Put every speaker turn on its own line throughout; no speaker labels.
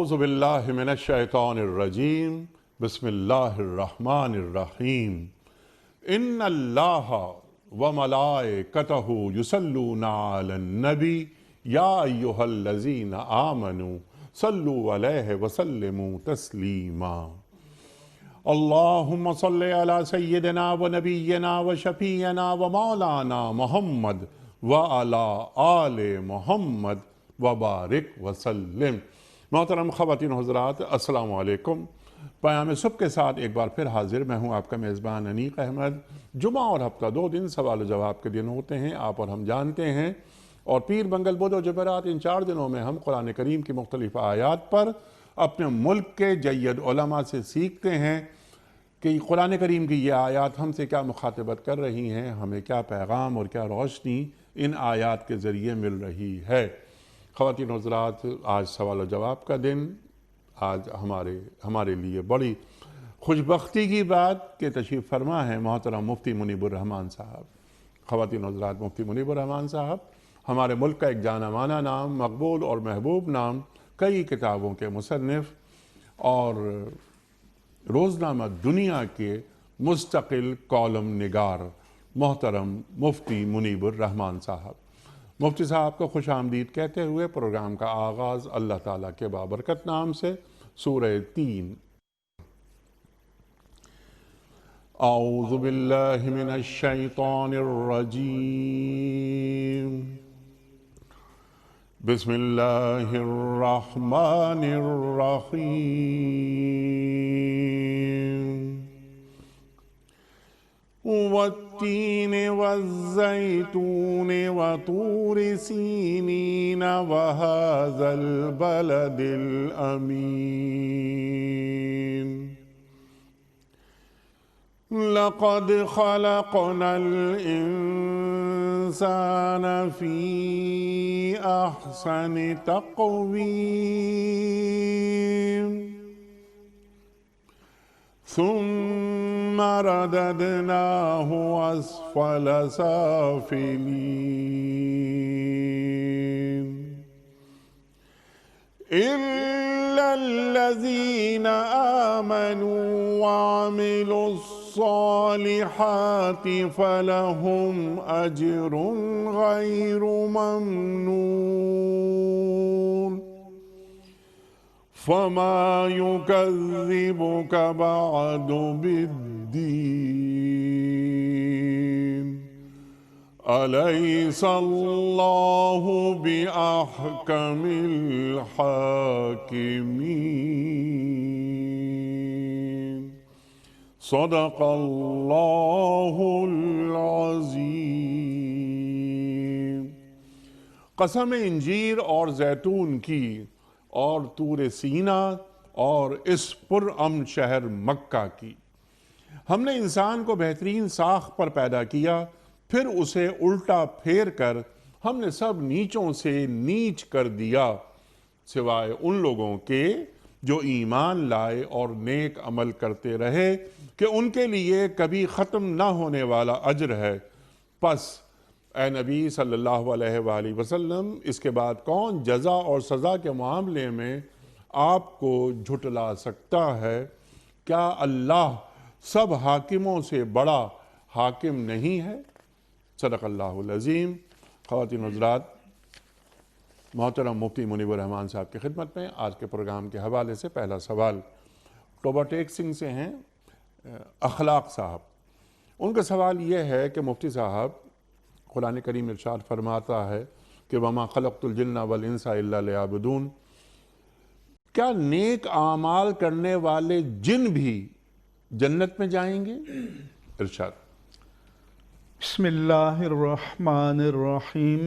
اعوذ باللہ من الشیطان الرجیم بسم اللہ الرحمن الرحیم ان اللہ وملائکتہ یصلون علی النبی یا ایہا الذین آمنوا صلوا علیہ وسلموا تسلیما اللہم صلی علی سیدنا و نبینا و شفیعنا و مولانا محمد وعلی آل محمد وبارک وسلم۔ محترم خواتین و حضرات، السلام علیکم۔ پیام صبح کے ساتھ ایک بار پھر حاضر میں ہوں آپ کا میزبان انیق احمد۔ جمعہ اور ہفتہ 2 دن سوال و جواب کے دن ہوتے ہیں، آپ اور ہم جانتے ہیں، اور پیر، منگل، بدھ و جمعرات ان 4 دنوں میں ہم قرآن کریم کی مختلف آیات پر اپنے ملک کے جید علماء سے سیکھتے ہیں کہ قرآن کریم کی یہ آیات ہم سے کیا مخاطبت کر رہی ہیں، ہمیں کیا پیغام اور کیا روشنی ان آیات کے ذریعے مل رہی ہے۔ خواتین و حضرات، آج سوال و جواب کا دن۔ آج ہمارے لیے بڑی خوشبختی کی بات کہ تشریف فرما ہے محترم مفتی منیب الرحمان صاحب۔ خواتین و حضرات، مفتی منیب الرحمان صاحب ہمارے ملک کا ایک جانا مانا نام، مقبول اور محبوب نام، کئی کتابوں کے مصنف اور روزنامہ دنیا کے مستقل کالم نگار، محترم مفتی منیب الرحمان صاحب۔ مفتی صاحب کو خوش آمدید کہتے ہوئے پروگرام کا آغاز اللہ تعالیٰ کے بابرکت نام سے، سورہ 3۔ اعوذ باللہ من الشیطان الرجیم بسم اللہ الرحمن الرحیم والتین والزیتون وطور سینین وہذا البلد الامین لقد خلقنا الانسان فی احسن تقویم ثم رددناه اسفل سافلين إلا الذين آمنوا وعملوا الصالحات فلهم أجر غير ممنون فما يكذبك بعد بالدين أليس الله بأحكم الحاكمين صدق الله العظيم۔ قسم انجیر اور زیتون کی اور طور سینا اور اس پرامن شہر مکہ کی۔ ہم نے انسان کو بہترین ساخت پر پیدا کیا، پھر اسے الٹا پھیر کر ہم نے سب نیچوں سے نیچ کر دیا، سوائے ان لوگوں کے جو ایمان لائے اور نیک عمل کرتے رہے کہ ان کے لیے کبھی ختم نہ ہونے والا اجر ہے۔ پس اے نبی صلی اللہ علیہ وآلہ وسلم، اس کے بعد کون جزا اور سزا کے معاملے میں آپ کو جھٹلا سکتا ہے؟ کیا اللہ سب حاکموں سے بڑا حاکم نہیں ہے؟ صدق اللہ العظیم۔ خواتین و حضرات، محترم مفتی منیب الرحمان صاحب کی خدمت میں آج کے پروگرام کے حوالے سے پہلا سوال ٹوبہ ٹیک سنگھ سے ہیں، اخلاق صاحب۔ ان کا سوال یہ ہے کہ مفتی صاحب، قرآن کریم ارشاد فرماتا ہے کہ وَمَا خَلَقْتُ الْجِنَّ وَالْإِنسَ إِلَّا لِيَعْبُدُونَ، کیا نیک اعمال کرنے والے جن بھی جنت میں جائیں گے؟ ارشاد۔
بسم اللہ الرحمن الرحیم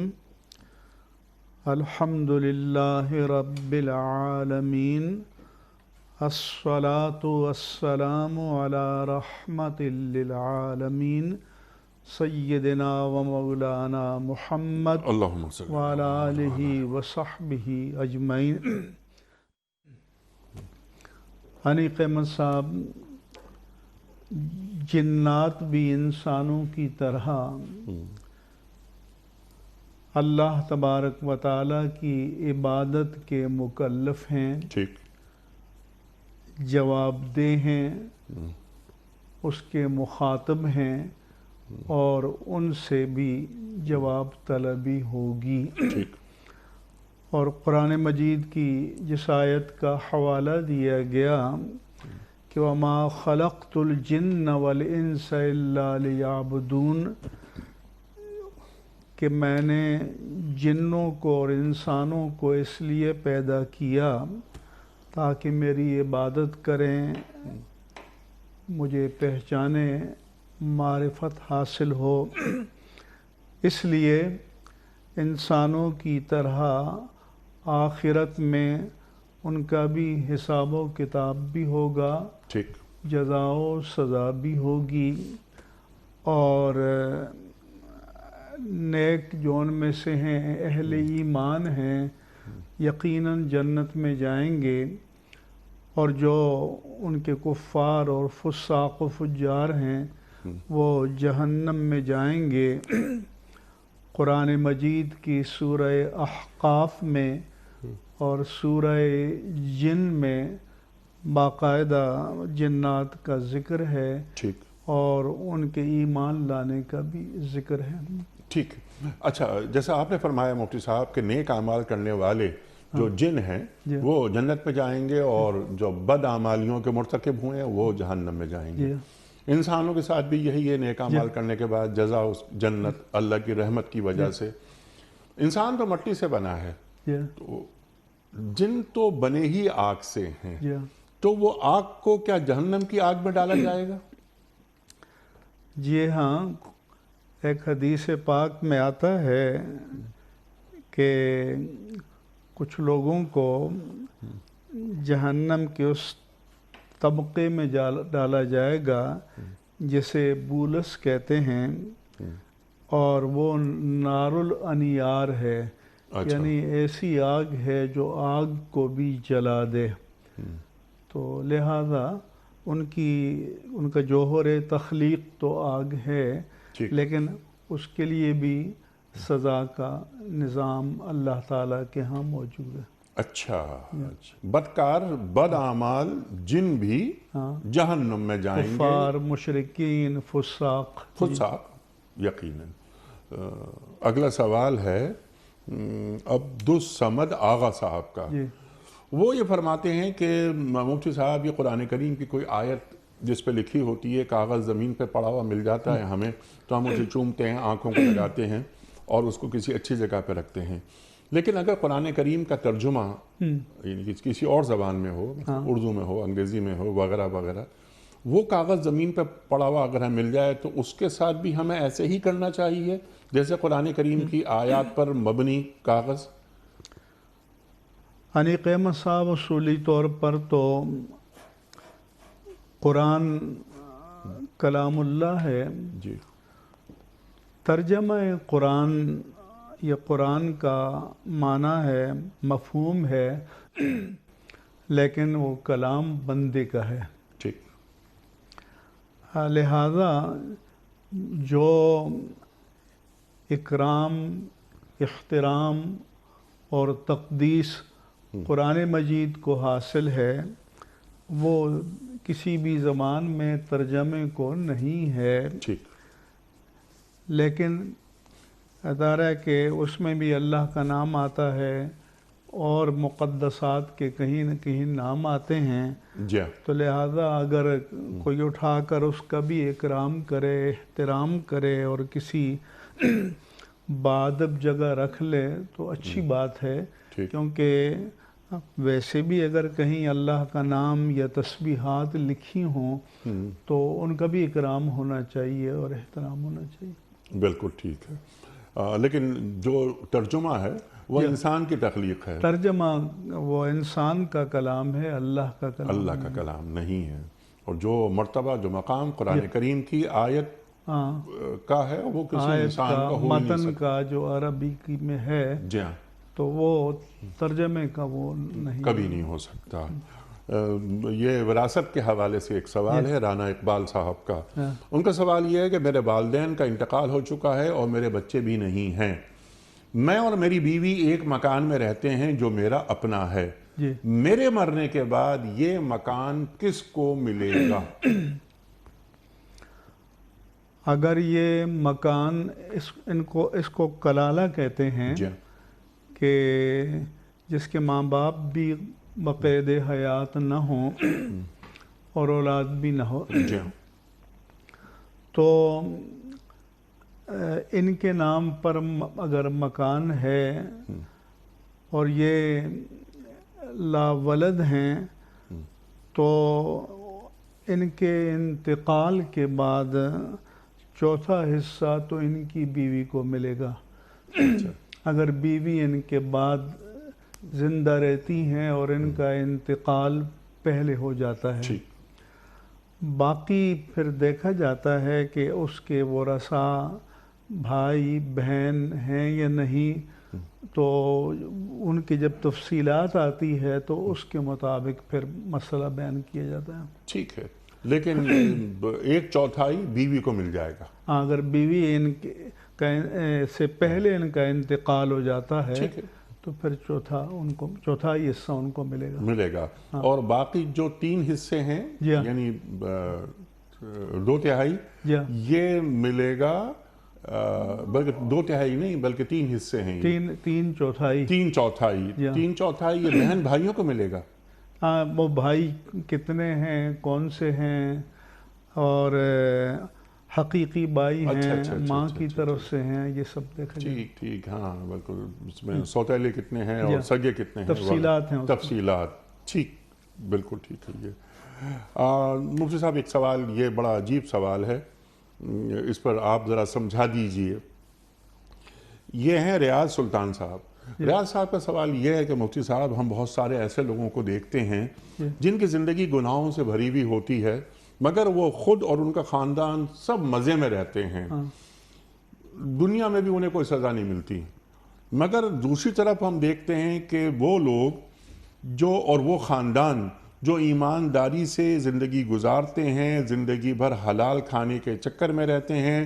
الحمدللہ رب العالمین الصلاة والسلام علی رحمت للعالمین سیدنا و مولانا محمد
اللہم صلی
وعلی آلہ وصحبہ اجمعین۔ انیق احمد صاحب، جنات بھی انسانوں کی طرح اللہ تبارک و تعالیٰ کی عبادت کے مکلف ہیں،
ٹھیک،
جواب دہ ہیں، اس کے مخاطب ہیں، اور ان سے بھی جواب طلبی ہوگی۔
ٹھیک۔
اور قرآن مجید کی جس آیت کا حوالہ دیا گیا کہ وَمَا خَلَقْتُ الْجِنَّ وَالْإِنسَ إِلَّا لِيَعْبُدُونَ، کہ میں نے جنوں کو اور انسانوں کو اس لیے پیدا کیا تاکہ میری عبادت کریں، مجھے پہچانیں، معرفت حاصل ہو۔ اس لیے انسانوں کی طرح آخرت میں ان کا بھی حساب و کتاب بھی ہوگا،
ٹھیک۔
جزا و سزا بھی ہوگی، اور نیک جو ان میں سے ہیں، اہل ایمان ہیں، یقیناً جنت میں جائیں گے، اور جو ان کے کفار اور فساق و فجار ہیں وہ جہنم میں جائیں گے۔ قرآن مجید کی سورہ احقاف میں اور سورہ جن میں باقاعدہ جنات کا ذکر ہے،
ٹھیک۔
اور ان کے ایمان لانے کا بھی ذکر ہے۔
ٹھیک۔ اچھا، جیسا آپ نے فرمایا مفتی صاحب کہ نیک اعمال کرنے والے جو جن ہیں
جی
وہ جنت میں جائیں گے، اور جو بد اعمالیوں کے مرتکب ہوئے ہیں وہ جہنم میں جائیں گے۔
جی
انسانوں کے ساتھ بھی یہی ہے، نیک اعمال کرنے کے بعد جزا اس جنت اللہ کی رحمت کی وجہ سے۔ انسان تو مٹی سے بنا ہے،
جی
تو جن تو بنے ہی آگ سے ہیں،
جی
تو وہ آگ کو کیا جہنم کی آگ میں ڈالا جائے گا؟
جی ہاں، ایک حدیث پاک میں آتا ہے کہ کچھ لوگوں کو جہنم کے اس طبقے میں ڈالا جائے گا جسے بولس کہتے ہیں، اور وہ نار الانیار ہے، یعنی ایسی آگ ہے جو آگ کو بھی جلا دے۔ تو لہذا ان کا جوہر تخلیق تو آگ ہے، لیکن اس کے لیے بھی سزا کا نظام اللہ تعالیٰ کے ہاں موجود ہے۔
اچھا، بدکار بد اعمال جن بھی جہنم میں جائیں گے،
کفار، مشرکین، فساق۔
یقیناً۔ اگلا سوال ہے عبدالصمد آغا صاحب کا۔ وہ یہ فرماتے ہیں کہ مفتی صاحب، یہ قرآن کریم کی کوئی آیت جس پہ لکھی ہوتی ہے، کاغذ زمین پہ پڑا ہوا مل جاتا ہے ہمیں، تو ہم اسے چومتے ہیں، آنکھوں کو لگاتے ہیں اور اس کو کسی اچھی جگہ پہ رکھتے ہیں، لیکن اگر قرآن کریم کا ترجمہ یعنی کسی اور زبان میں ہو، اردو میں ہو، انگریزی میں ہو، وغیرہ وغیرہ، وہ کاغذ زمین پہ پڑا ہوا اگر ہمیں مل جائے تو اس کے ساتھ بھی ہمیں ایسے ہی کرنا چاہیے جیسے قرآن کریم کی آیات پر مبنی کاغذ؟
حنیق احمد صاحب، اصولی طور پر تو قرآن کلام اللہ ہے۔
جی۔
ترجمہ قرآن یا قرآن کا معنی ہے، مفہوم ہے، لیکن وہ کلام بندے کا ہے۔
ٹھیک۔
لہذا جو اکرام، احترام اور تقدیس قرآن مجید کو حاصل ہے، وہ کسی بھی زبان میں ترجمے کو نہیں ہے۔
ٹھیک۔
لیکن ادارہ کہ اس میں بھی اللہ کا نام آتا ہے اور مقدسات کے کہیں نہ کہیں نام آتے ہیں،
جی،
تو لہذا اگر کوئی اٹھا کر اس کا بھی اکرام کرے، احترام کرے اور کسی بادب جگہ رکھ لے تو اچھی بات ہے، کیونکہ ویسے بھی اگر کہیں اللہ کا نام یا تسبیحات لکھی ہوں تو ان کا بھی اکرام ہونا چاہیے اور احترام ہونا چاہیے۔
بالکل ٹھیک ہے، لیکن جو ترجمہ ہے وہ انسان کی تخلیق ہے۔
ترجمہ وہ انسان کا کلام ہے، اللہ کا کلام،
اللہ کا کلام نہیں ہے۔ اور جو مرتبہ، جو مقام قرآن کریم کی آیت کا ہے، وہ کسی انسان کا ہو نہیں
متن کا جو عربی میں ہے،
جی ہاں،
تو وہ ترجمے کا وہ نہیں،
کبھی نہیں ہو سکتا۔ یہ وراثت کے حوالے سے ایک سوال ہے رانا اقبال صاحب کا۔ ان کا سوال یہ ہے کہ میرے والدین کا انتقال ہو چکا ہے اور میرے بچے بھی نہیں ہیں، میں اور میری بیوی ایک مکان میں رہتے ہیں جو میرا اپنا ہے،
جی
میرے مرنے کے بعد یہ مکان کس کو ملے گا؟
اگر یہ مکان اس کو کلالہ کہتے ہیں
جی
کہ جس کے ماں باپ بھی بقید حیات نہ ہوں اور اولاد بھی نہ ہو،
جی
تو ان کے نام پر اگر مکان ہے اور یہ لا ولد ہیں تو ان کے انتقال کے بعد چوتھا حصہ تو ان کی بیوی کو ملے گا۔ اگر بیوی ان کے بعد زندہ رہتی ہیں اور ان کا انتقال پہلے ہو جاتا ہے،
ٹھیک،
باقی پھر دیکھا جاتا ہے کہ اس کے ورثاء بھائی بہن ہیں یا نہیں، تو ان کی جب تفصیلات آتی ہے تو اس کے مطابق پھر مسئلہ بیان کیا جاتا ہے۔
ٹھیک ہے، لیکن ایک چوتھائی بیوی کو مل جائے گا۔
اگر بیوی سے پہلے ان کا انتقال ہو جاتا ہے
ٹھیک ہے،
تو پھر چوتھائی حصہ ان کو ملے گا۔
اور باقی جو 3 حصے ہیں
جی ہاں،
یعنی 2/3
جی ہاں،
یہ ملے گا، بلکہ 2/3 نہیں بلکہ 3 حصے ہیں،
تین چوتھائی
3/4،
جی ہاں۔
3/4 یہ بہن بھائیوں کو ملے گا۔
ہاں، وہ بھائی کتنے ہیں، کون سے ہیں، اور حقیقی بھائی ہیں، ماں کی طرف سے ہیں، یہ سب دیکھا جائے۔
ٹھیک ٹھیک، ہاں بالکل، اس میں سوتیلے کتنے ہیں
جی
اور سگے کتنے ہیں،
تفصیلات ہیں اس میں۔
تفصیلات، ٹھیک، بالکل ٹھیک ہے۔ یہ مفتی صاحب ایک سوال، یہ بڑا عجیب سوال ہے، اس پر آپ ذرا سمجھا دیجئے۔ یہ ہیں ریاض سلطان صاحب۔ ریاض صاحب کا سوال یہ ہے کہ مفتی صاحب، ہم بہت سارے ایسے لوگوں کو دیکھتے ہیں جن کی زندگی گناہوں سے بھری ہوئی ہوتی ہے، مگر وہ خود اور ان کا خاندان سب مزے میں رہتے ہیں، دنیا میں بھی انہیں کوئی سزا نہیں ملتی، مگر دوسری طرف ہم دیکھتے ہیں کہ وہ لوگ اور وہ خاندان جو ایمانداری سے زندگی گزارتے ہیں، زندگی بھر حلال کھانے کے چکر میں رہتے ہیں،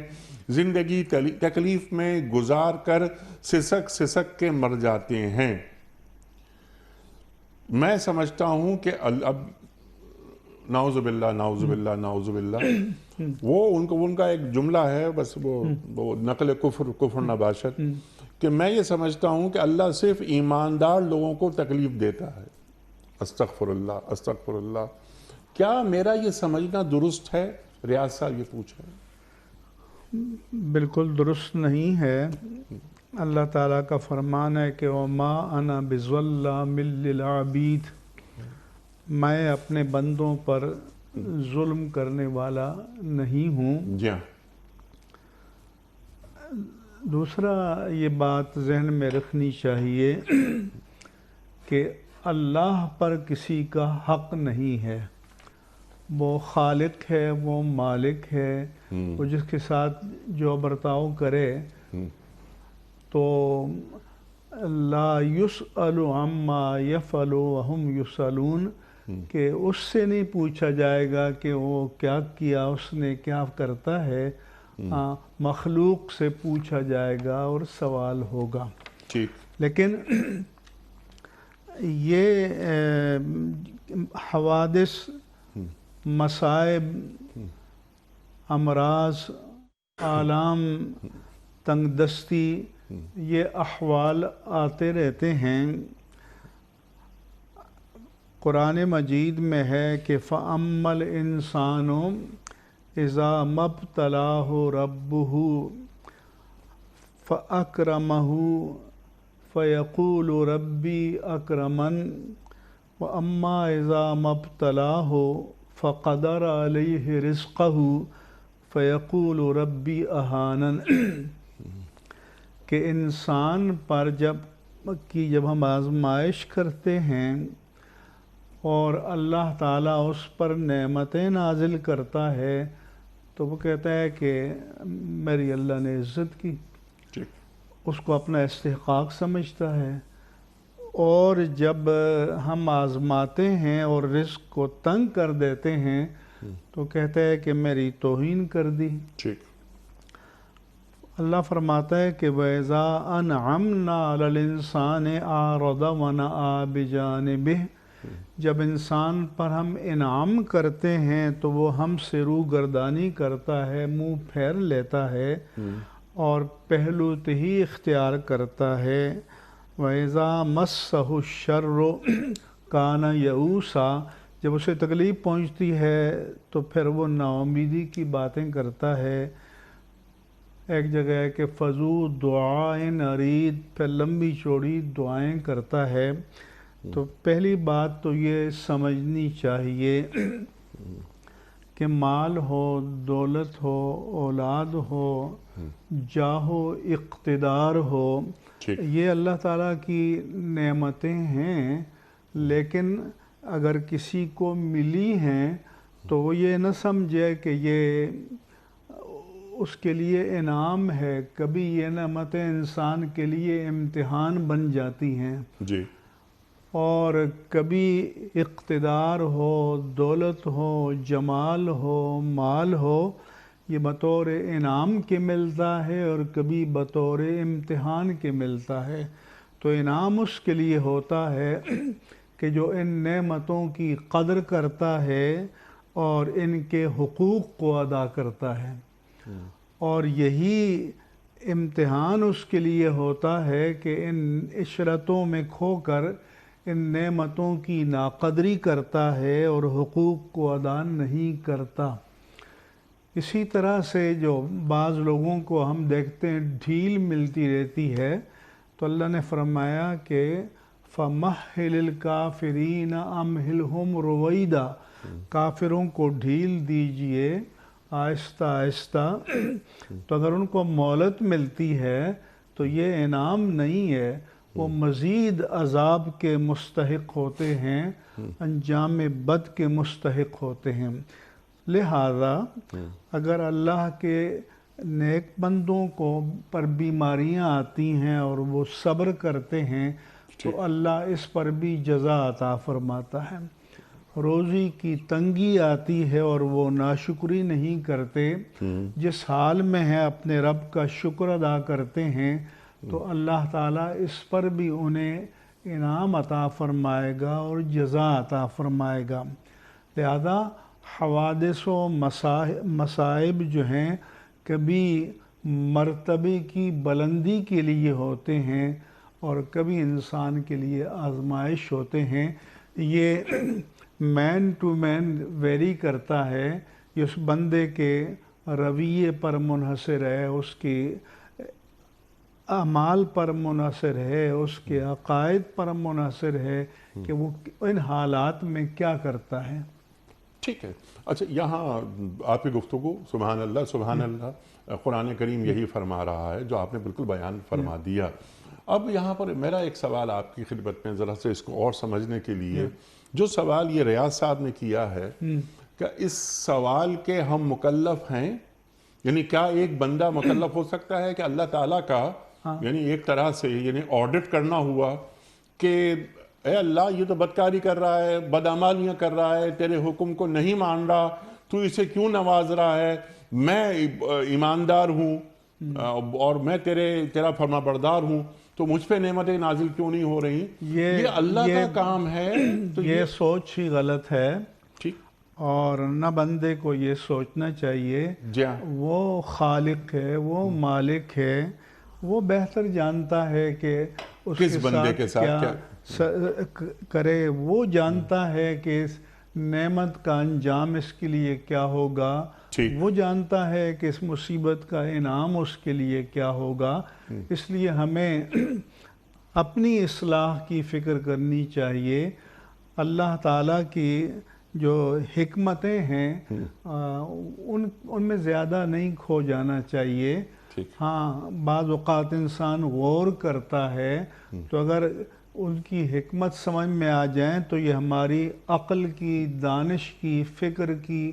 زندگی تکلیف میں گزار کر سسک سسک کے مر جاتے ہیں۔ میں سمجھتا ہوں کہ اب نعوذ باللہ نعوذ باللہ نعوذ باللہ، وہ ان کا ایک جملہ ہے، بس وہ نقل کفر نباشت، کہ میں یہ سمجھتا ہوں کہ اللہ صرف ایماندار لوگوں کو تکلیف دیتا ہے۔ استغفر اللہ استغفر اللہ۔ کیا میرا یہ سمجھنا درست ہے؟ ریاض صاحب یہ پوچھ رہے ہیں۔
بالکل درست نہیں ہے۔ اللہ تعالیٰ کا فرمان ہے کہ وَمَا أَنَا بِظَلَّامٍ لِّلْعَبِيدِ، میں اپنے بندوں پر ظلم کرنے والا نہیں ہوں۔
جی ہاں،
دوسرا یہ بات ذہن میں رکھنی چاہیے کہ اللہ پر کسی کا حق نہیں ہے، وہ خالق ہے، وہ مالک ہے، وہ جس کے ساتھ جو برتاؤ کرے تو لا يسأل عما يفعل وهم يسألون، کہ اس سے نہیں پوچھا جائے گا کہ وہ کیا کیا، اس نے کیا کرتا ہے، مخلوق سے پوچھا جائے گا اور سوال ہوگا۔
ٹھیک،
لیکن یہ حوادث، مصائب، امراض، آلام، تنگ دستی، یہ احوال آتے رہتے ہیں۔ قرآن مجید میں ہے کہ فَأَمَّا الْإِنسَانُ إِذَا مَا ابْتَلَاهُ رَبُّهُ فَأَكْرَمَهُ فَيَقُولُ رَبِّي أَكْرَمَنِ وَأَمَّا إِذَا مَا ابْتَلَاهُ فَقَدَرَ عَلَيْهِ رِزْقَهُ فَيَقُولُ رَبِّي أَهَانَنِ، کہ انسان پر جب ہم آزمائش کرتے ہیں اور اللہ تعالیٰ اس پر نعمتیں نازل کرتا ہے تو وہ کہتا ہے کہ میری اللہ نے عزت کی، اس کو اپنا استحقاق سمجھتا ہے، اور جب ہم آزماتے ہیں اور رزق کو تنگ کر دیتے ہیں تو کہتا ہے کہ میری توہین کر دی۔
ٹھیک،
اللہ فرماتا ہے کہ وَإِذَا أَنْعَمْنَا عَلَى الْإِنسَانِ أَعْرَضَ وَنَأَىٰ بِجَانِبِهِ، جب انسان پر ہم انعام کرتے ہیں تو وہ ہم سے روگردانی کرتا ہے، منہ پھیر لیتا ہے اور پہلو تہی اختیار کرتا ہے۔ وَإِذَا مَسَّهُ الشَّرُّ كَانَ يَئُوسًا، جب اسے تکلیف پہنچتی ہے تو پھر وہ نا امیدی کی باتیں کرتا ہے۔ ایک جگہ ہے کہ فضو دعائن عرید، پھر لمبی چوڑی دعائیں کرتا ہے۔ تو پہلی بات تو یہ سمجھنی چاہیے کہ مال ہو، دولت ہو، اولاد ہو، جاہ و اقتدار ہو، یہ اللہ تعالیٰ کی نعمتیں ہیں، لیکن اگر کسی کو ملی ہیں تو وہ یہ نہ سمجھے کہ یہ اس کے لیے انعام ہے۔ کبھی یہ نعمتیں انسان کے لیے امتحان بن جاتی ہیں،
جی، اور
کبھی اقتدار ہو، دولت ہو، جمال ہو، مال ہو، یہ بطور انعام کے ملتا ہے اور کبھی بطور امتحان کے ملتا ہے۔ تو انعام اس کے لیے ہوتا ہے کہ جو ان نعمتوں کی قدر کرتا ہے اور ان کے حقوق کو ادا کرتا ہے، اور یہی امتحان اس کے لیے ہوتا ہے کہ ان عشرتوں میں کھو کر ان نعمتوں کی ناقدری کرتا ہے اور حقوق کو ادا نہیں کرتا۔ اسی طرح سے جو بعض لوگوں کو ہم دیکھتے ہیں ڈھیل ملتی رہتی ہے، تو اللہ نے فرمایا کہ فَمَهِّلِ الْكَافِرِينَ أَمْهِلْهُمْ رُوَيْدًا، کافروں کو ڈھیل دیجئے آہستہ آہستہ۔ تو اگر ان کو مہلت ملتی ہے تو یہ انعام نہیں ہے، وہ مزید عذاب کے مستحق ہوتے ہیں، انجام بد کے مستحق ہوتے ہیں۔ لہذا اگر اللہ کے نیک بندوں کو پر بیماریاں آتی ہیں اور وہ صبر کرتے ہیں تو اللہ اس پر بھی جزا عطا فرماتا ہے۔ روزی کی تنگی آتی ہے اور وہ ناشکری نہیں کرتے، جس حال میں ہیں اپنے رب کا شکر ادا کرتے ہیں، تو اللہ تعالیٰ اس پر بھی انہیں انعام عطا فرمائے گا اور جزا عطا فرمائے گا۔ لہذا حوادث و مصائب جو ہیں کبھی مرتبے کی بلندی کے لیے ہوتے ہیں اور کبھی انسان کے لیے آزمائش ہوتے ہیں۔ یہ مین ٹو مین ویری کرتا ہے، یہ اس بندے کے رویے پر منحصر ہے، اس کے اعمال پر منحصر ہے، اس کے عقائد پر منحصر ہے کہ وہ ان حالات میں کیا کرتا ہے۔
ٹھیک ہے۔ اچھا، یہاں آپ کی گفتگو سبحان اللہ سبحان اللہ، قرآن کریم یہی فرما رہا ہے جو آپ نے بالکل بیان فرما دیا۔ اب یہاں پر میرا ایک سوال آپ کی خدمت میں، ذرا سے اس کو اور سمجھنے کے لیے، جو سوال یہ ریاض صاحب نے کیا ہے، کیا اس سوال کے ہم مکلف ہیں؟ یعنی کیا ایک بندہ مکلف ہو سکتا ہے کہ اللہ تعالیٰ کا یعنی ایک طرح سے یعنی آڈٹ کرنا ہوا کہ اے اللہ یہ تو بدکاری کر رہا ہے، بدعمالیاں کر رہا ہے، تیرے حکم کو نہیں مان رہا، تو اسے کیوں نواز رہا ہے، میں ایماندار ہوں اور میں تیرا فرما بردار ہوں، تو مجھ پہ نعمتیں نازل کیوں نہیں ہو رہی؟ یہ اللہ کا کام ہے۔ تو
یہ سوچ ہی غلط ہے،
ٹھیک،
اور نہ بندے کو یہ سوچنا چاہیے۔ وہ خالق ہے، وہ مالک ہے، وہ بہتر جانتا ہے کہ اس
کس بندے کے ساتھ
کیا کرے، وہ جانتا ہے کہ اس نعمت کا انجام اس کے لیے کیا ہوگا، وہ جانتا ہے کہ اس مصیبت کا انعام اس کے لیے کیا ہوگا۔ اس لیے ہمیں اپنی اصلاح کی فکر کرنی چاہیے۔ اللہ تعالیٰ کی جو حکمتیں ہیں ان میں زیادہ نہیں کھو جانا چاہیے۔ ہاں، بعض اوقات انسان غور کرتا ہے تو اگر ان کی حکمت سمجھ میں آ جائیں تو یہ ہماری عقل کی، دانش کی، فکر کی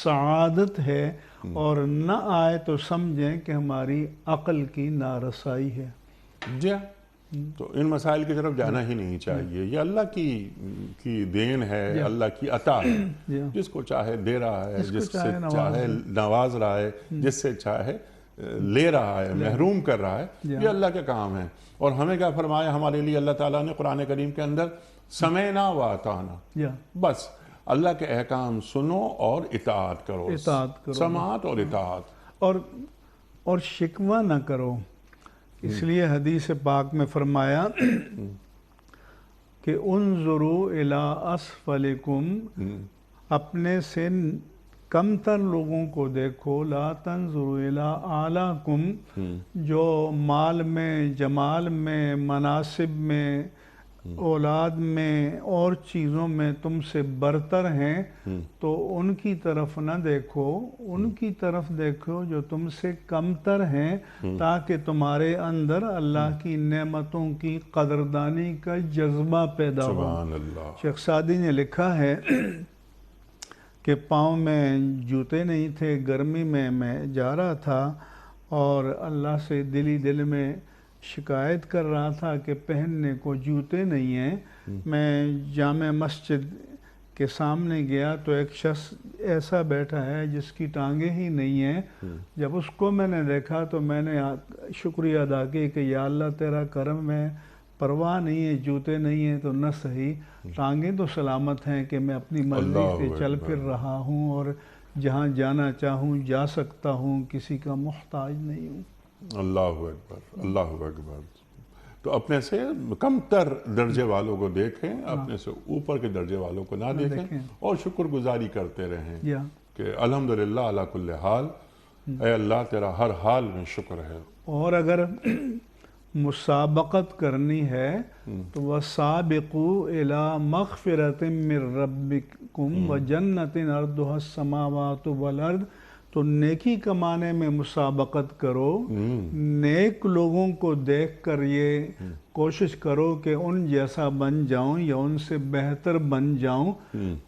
سعادت ہے، اور نہ آئے تو سمجھیں کہ ہماری عقل کی نارسائی ہے۔
جی ہاں، تو ان مسائل کی طرف جانا ہی نہیں چاہیے۔ یہ اللہ کی دین ہے، اللہ کی عطا ہے، جس کو چاہے دے رہا ہے، جس سے چاہے نواز رہا ہے، جس سے چاہے لے رہا ہے، محروم کر رہا ہے، یہ اللہ کے کام ہیں۔ اور ہمیں کیا فرمایا ہمارے لیے اللہ تعالیٰ نے قرآن کریم کے اندر؟ سمعنا و اطعنا، بس اللہ کے احکام سنو اور اطاعت کرو، سماعت اور اطاعت،
اور شکوہ نہ کرو۔ اس لیے حدیث پاک میں فرمایا کہ انظروا الی اسفلکم، اپنے سے کم تر لوگوں کو دیکھو، لا تنظروا الی اعلاکم، جو مال میں، جمال میں، مناصب میں، اولاد میں اور چیزوں میں تم سے برتر ہیں، تو ان کی طرف نہ دیکھو، ان کی طرف دیکھو جو تم سے کم تر ہیں، تاکہ تمہارے اندر اللہ کی نعمتوں کی قدردانی کا جذبہ پیدا ہو۔
سبحان اللہ۔
شیخ سعدی نے لکھا ہے کہ پاؤں میں جوتے نہیں تھے، گرمی میں جا رہا تھا اور اللہ سے دل میں شکایت کر رہا تھا کہ پہننے کو جوتے نہیں ہیں۔ میں جامع مسجد کے سامنے گیا تو ایک شخص ایسا بیٹھا ہے جس کی ٹانگیں ہی نہیں ہیں۔ جب اس کو میں نے دیکھا تو میں نے شکریہ ادا کی کہ یا اللہ تیرا کرم ہے، پرواہ نہیں ہے، جوتے نہیں ہیں تو نہ صحیح، ٹانگیں تو سلامت ہیں کہ میں اپنی مرضی سے چل پھر رہا ہوں اور جہاں جانا چاہوں جا سکتا ہوں، کسی کا محتاج نہیں ہوں۔
اللہ اکبر، اللہ اکبر۔ تو اپنے سے کم تر درجے والوں کو دیکھیں، اپنے سے اوپر کے درجے والوں کو نہ دیکھیں، اور شکر گزاری کرتے رہیں کہ الحمدللہ علی کل حال، اے اللہ تیرا ہر حال میں شکر ہے۔ اور
اگر مسابقت کرنی ہے تو وَسَابِقُوا إِلَىٰ مَغْفِرَةٍ مِّن رَبِّكُمْ وَجَنَّةٍ عَرْضُهَا السَّمَاوَاتُ وَالْأَرْضُ، تو نیکی کمانے میں مسابقت کرو، نیک لوگوں کو دیکھ کر یہ کوشش کرو کہ ان جیسا بن جاؤں یا ان سے بہتر بن جاؤں۔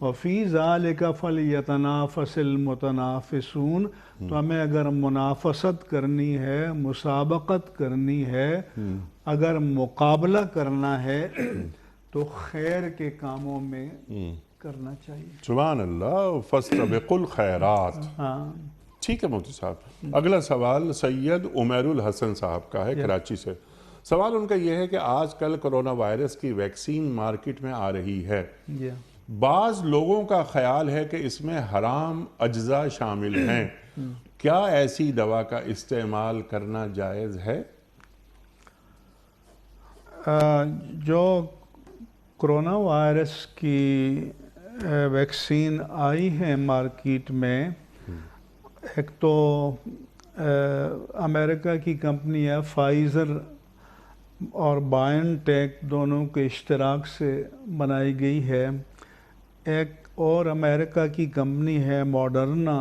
وَفِي ذَلِكَ فَلْيَتَنَافَسِ الْمُتَنَافِسُونَ، تو ہمیں اگر منافست کرنی ہے، مسابقت کرنی ہے، اگر مقابلہ کرنا ہے تو خیر کے کاموں میں کرنا چاہیے۔
سبحان اللہ، فاستبقوا الخیرات۔ ٹھیک ہے مفتی صاحب، اگلا سوال سید عمیر الحسن صاحب کا ہے، کراچی سے۔ سوال ان کا یہ ہے کہ آج کل کرونا وائرس کی ویکسین مارکیٹ میں آ رہی ہے، بعض لوگوں کا خیال ہے کہ اس میں حرام اجزاء شامل ہیں، کیا ایسی دوا کا استعمال کرنا جائز ہے؟
جو کرونا وائرس کی ویکسین آئی ہے مارکیٹ میں، ایک تو امریکہ کی کمپنی ہے فائزر اور بائن ٹیک، دونوں کے اشتراک سے بنائی گئی ہے۔ ایک اور امریکہ کی کمپنی ہے ماڈرنا،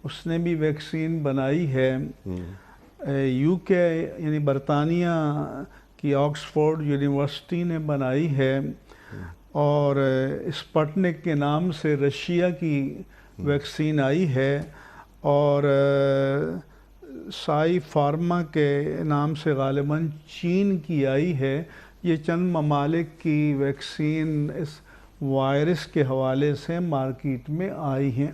اس نے بھی ویکسین بنائی ہے۔ یو کے یعنی برطانیہ کی آکسفورڈ یونیورسٹی نے بنائی ہے، اور اسپٹنک کے نام سے رشیا کی ویکسین آئی ہے، اور سائی فارما کے نام سے غالباً چین کی آئی ہے۔ یہ چند ممالک کی ویکسین اس وائرس کے حوالے سے مارکیٹ میں آئی ہیں۔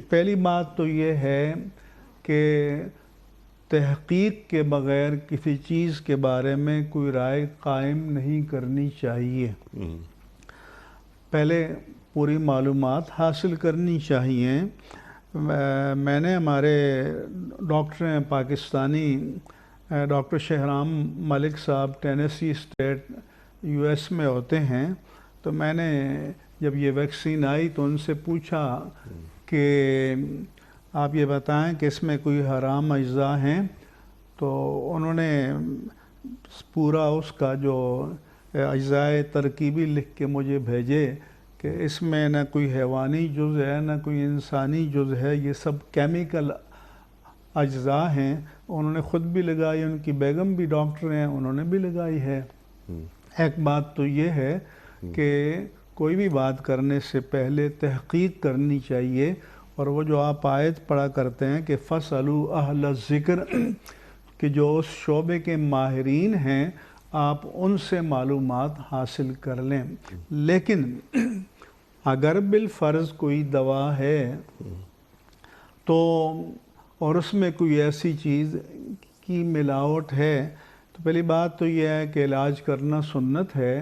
پہلی بات تو یہ ہے کہ تحقیق کے بغیر کسی چیز کے بارے میں کوئی رائے قائم نہیں کرنی چاہیے، پہلے پوری معلومات حاصل کرنی چاہیے۔ میں نے ہمارے ڈاکٹر ہیں پاکستانی، ڈاکٹر شہرام ملک صاحب ٹینیسی اسٹیٹ یو ایس میں ہوتے ہیں، تو میں نے جب یہ ویکسین آئی تو ان سے پوچھا کہ آپ یہ بتائیں کہ اس میں کوئی حرام اجزاء ہیں، تو انہوں نے پورا اس کا جو اجزاء ترکیبی لکھ کے مجھے بھیجے کہ اس میں نہ کوئی حیوانی جز ہے نہ کوئی انسانی جز ہے، یہ سب کیمیکل اجزاء ہیں۔ انہوں نے خود بھی لگائی، ان کی بیگم بھی ڈاکٹر ہیں، انہوں نے بھی لگائی ہے۔ ایک بات تو یہ ہے کہ کوئی بھی بات کرنے سے پہلے تحقیق کرنی چاہیے، اور وہ جو آپ آیت پڑھا کرتے ہیں کہ فَاسْأَلُوا أَهْلَ الذِّكْرِ، کہ جو اس شعبے کے ماہرین ہیں آپ ان سے معلومات حاصل کر لیں۔ لیکن اگر بالفرض کوئی دوا ہے تو اور اس میں کوئی ایسی چیز کی ملاوٹ ہے تو پہلی بات تو یہ ہے کہ علاج کرنا سنت ہے،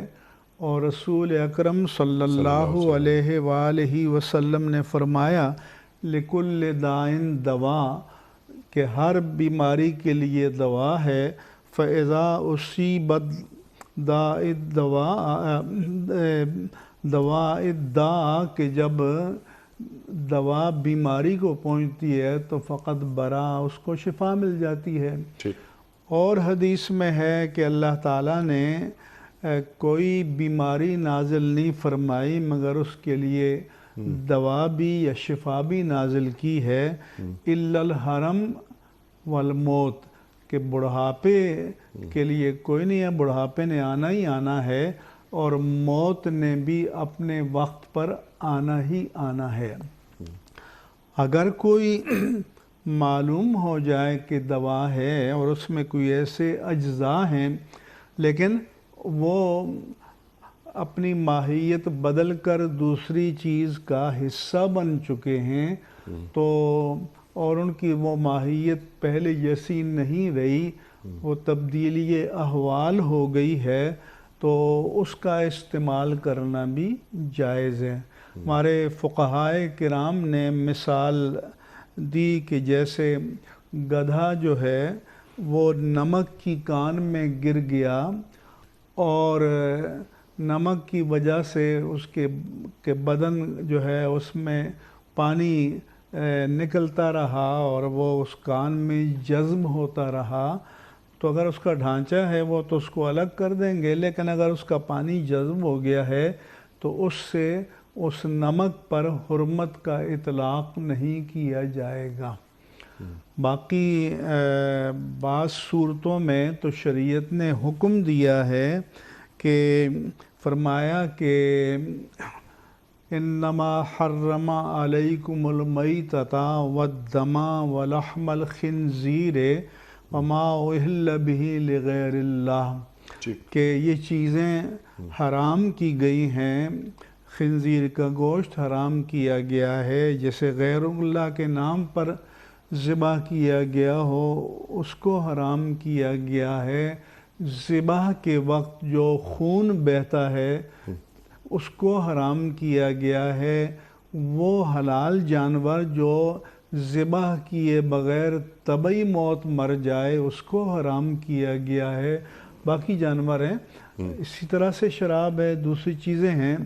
اور رسول اکرم صلی اللہ علیہ وآلہ وسلم نے فرمایا لکل دائن دوا، کہ ہر بیماری کے لیے دوا ہے۔ فَإِذَا أُصِيبَتْ دواء الداء، کہ جب دوا بیماری کو پہنچتی ہے تو فقط برا، اس کو شفا مل جاتی ہے۔ اور حدیث میں ہے کہ اللہ تعالیٰ نے کوئی بیماری نازل نہیں فرمائی مگر اس کے لیے دوا بھی یا شفا بھی نازل کی ہے، الا الحرم والموت، کہ بڑھاپے کے لیے کوئی نہیں ہے، بڑھاپے نے آنا ہی آنا ہے، اور موت نے بھی اپنے وقت پر آنا ہی آنا ہے۔ اگر کوئی معلوم ہو جائے کہ دوا ہے اور اس میں کوئی ایسے اجزاء ہیں لیکن وہ اپنی ماہیت بدل کر دوسری چیز کا حصہ بن چکے ہیں تو اور ان کی وہ ماہیت پہلے جیسی نہیں رہی، وہ تبدیلی احوال ہو گئی ہے، تو اس کا استعمال کرنا بھی جائز ہے۔ ہمارے فقہائے کرام نے مثال دی کہ جیسے گدھا جو ہے وہ نمک کی کان میں گر گیا اور نمک کی وجہ سے اس کے بدن جو ہے اس میں پانی نکلتا رہا اور وہ اس کان میں جذب ہوتا رہا، تو اگر اس کا ڈھانچہ ہے وہ تو اس کو الگ کر دیں گے، لیکن اگر اس کا پانی جذب ہو گیا ہے تو اس سے اس نمک پر حرمت کا اطلاق نہیں کیا جائے گا۔ باقی بعض صورتوں میں تو شریعت نے حکم دیا ہے کہ فرمایا کہ انما حرم علیکم المیتۃ والدم ولحم الخنزیر وما اہل بہ لغیر اللہ، کہ یہ چیزیں حرام کی گئی ہیں، خنزیر کا گوشت حرام کیا گیا ہے، جیسے غیر اللہ کے نام پر ذبح کیا گیا ہو اس کو حرام کیا گیا ہے، ذبح کے وقت جو خون بہتا ہے اس کو حرام کیا گیا ہے، وہ حلال جانور جو ذبح کیے بغیر طبعی موت مر جائے اس کو حرام کیا گیا ہے، باقی جانور ہیں۔ اسی طرح سے شراب ہے، دوسری چیزیں ہیں،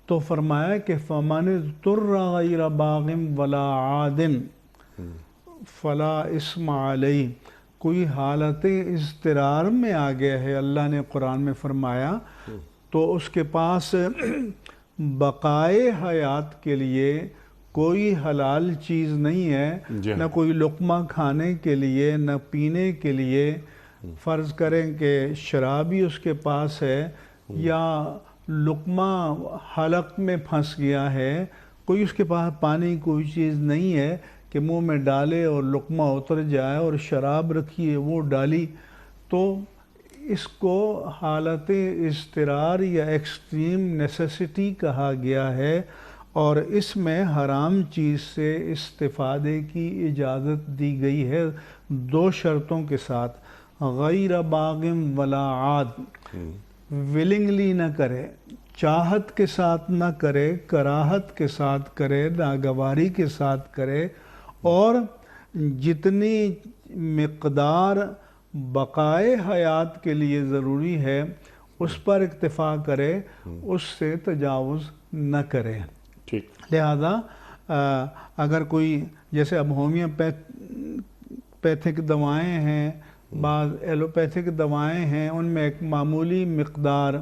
تو فرمایا کہ فَمَنِ اضْطُرَّ غَيْرَ بَاغٍ وَلَا عَادٍ فَلَا إِثْمَ عَلَيْهِ، کوئی حالت اضطرار میں آ گیا ہے، اللہ نے قرآن میں فرمایا، تو اس کے پاس بقائے حیات کے لیے کوئی حلال چیز نہیں ہے، نہ کوئی لقمہ کھانے کے لیے نہ پینے کے لیے۔ فرض کریں کہ شراب ہی اس کے پاس ہے یا لقمہ حلق میں پھنس گیا ہے، کوئی اس کے پاس پانی کوئی چیز نہیں ہے کہ منہ میں ڈالے اور لقمہ اتر جائے، اور شراب رکھی ہے وہ ڈالی، تو اس کو حالت اضطرار یا ایکسٹریم نیسیسٹی کہا گیا ہے، اور اس میں حرام چیز سے استفادے کی اجازت دی گئی ہے دو شرطوں کے ساتھ، غیر باغ ولا عاد، ولنگلی نہ کرے، چاہت کے ساتھ نہ کرے، کراہت کے ساتھ کرے، ناگواری کے ساتھ کرے، اور جتنی مقدار بقائے حیات کے لیے ضروری ہے اس پر اکتفا کرے، اس سے تجاوز نہ کرے۔ لہذا اگر کوئی جیسے اب ہومیوپیتھک دوائیں ہیں، بعض ایلوپیتھک دوائیں ہیں، ان میں ایک معمولی مقدار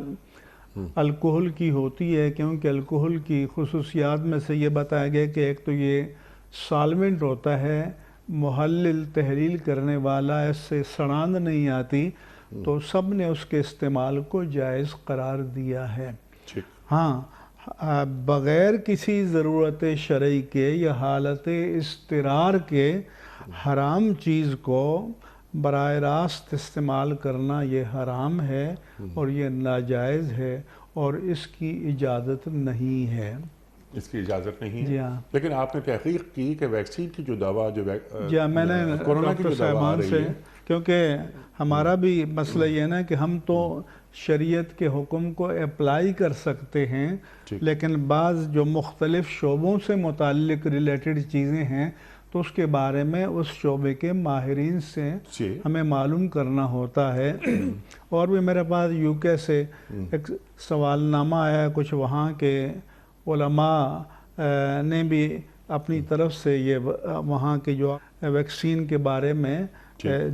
الکحل کی ہوتی ہے، کیونکہ الکحل کی خصوصیات میں سے یہ بتایا گیا کہ ایک تو یہ سالمنٹ ہوتا ہے، محلل تحلیل کرنے والا، اس سے سڑاند نہیں آتی، تو سب نے اس کے استعمال کو جائز قرار دیا ہے۔ ہاں، بغیر کسی ضرورت شرعی کے یا حالت اضطرار کے حرام چیز کو براہ راست استعمال کرنا یہ حرام ہے اور یہ ناجائز ہے اور اس کی اجازت نہیں ہے۔
اس کی اجازت نہیں
جی
ہے.
ہاں.
لیکن آپ نے تحقیق کی کہ ویکسین کی جو دوا
جی ہاں، میں نے
کورونا کی
ڈاکٹر
جو دوا آ
صاحبان
رہی
سے،
ہے،
کیونکہ ہمارا بھی مسئلہ یہ ہے نا کہ ہم تو شریعت کے حکم کو اپلائی کر سکتے ہیں،
ٹھیک.
لیکن بعض جو مختلف شعبوں سے متعلق ریلیٹڈ چیزیں ہیں تو اس کے بارے میں اس شعبے کے ماہرین سے
جی
ہمیں معلوم کرنا ہوتا ہے. اور بھی میرے پاس یو کے سے ایک سوال نامہ آیا ہے، کچھ وہاں کے علماء نے بھی اپنی طرف سے یہ وہاں کے جو ویکسین کے بارے میں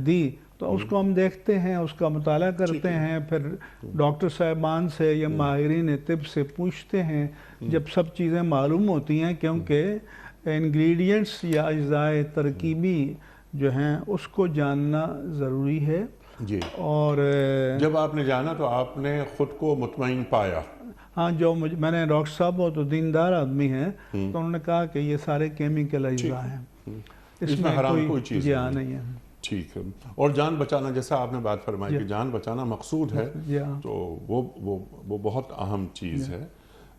دی، تو اس کو ہم دیکھتے ہیں، اس کا مطالعہ کرتے ہیں، پھر ڈاکٹر صاحبان سے یا ماہرین طب سے پوچھتے ہیں. جب سب چیزیں معلوم ہوتی ہیں، کیونکہ انگریڈینٹس یا اجزاء ترکیبی جو ہیں اس کو جاننا ضروری ہے.
جی.
اور
جب آپ نے جانا تو آپ نے خود کو مطمئن پایا؟
ہاں، جو میں نے ڈاکٹر صاحب وہ تو دیندار آدمی ہیں، تو انہوں نے کہا کہ یہ سارے کیمیکل اجزاء ہیں،
اس میں حرام کوئی چیز
جی ہاں نہیں ہے.
ٹھیک ہے. اور جان بچانا، جیسا آپ نے بات فرمائی کہ جان بچانا مقصود ہے،
جی ہاں.
تو وہ بہت اہم چیز ہے.